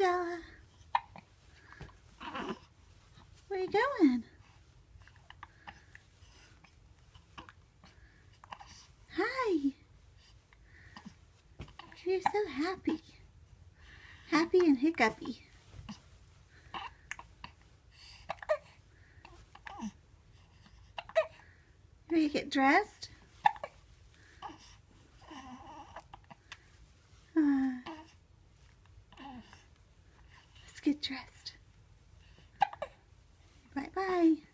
Stella. Where are you going? Hi. You're so happy. Happy and Hiccup-y. Ready to get dressed? Let's get dressed. Bye-bye.